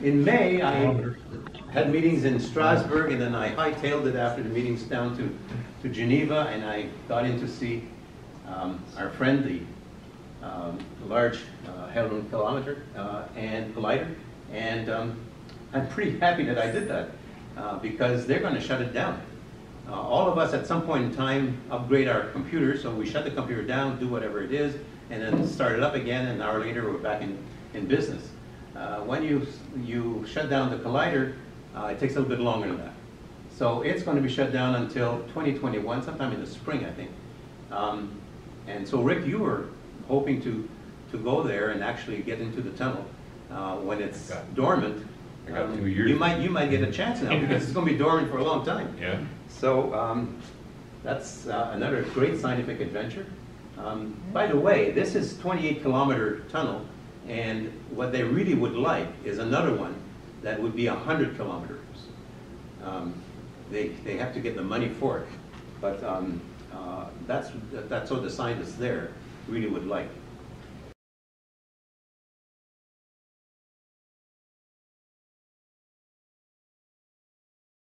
In May, I had meetings in Strasbourg, and then I hightailed it after the meetings down to Geneva, and I got in to see our friend, the Large Hadron Collider and Collider, and I'm pretty happy that I did that because they're going to shut it down. All of us at some point in time upgrade our computers, so we shut the computer down, do whatever it is, and then start it up again, and an hour later we're back in business. When you shut down the collider, it takes a little bit longer than that. So it's going to be shut down until 2021, sometime in the spring, I think. And so Rick, you were hoping to go there and actually get into the tunnel when it's dormant. I got 2 years. You might get a chance now because it's going to be dormant for a long time. Yeah. So that's another great scientific adventure. By the way, this is 28-kilometer tunnel, and what they really would like is another one that would be 100 kilometers. They have to get the money for it, but that's what the scientists there really would like.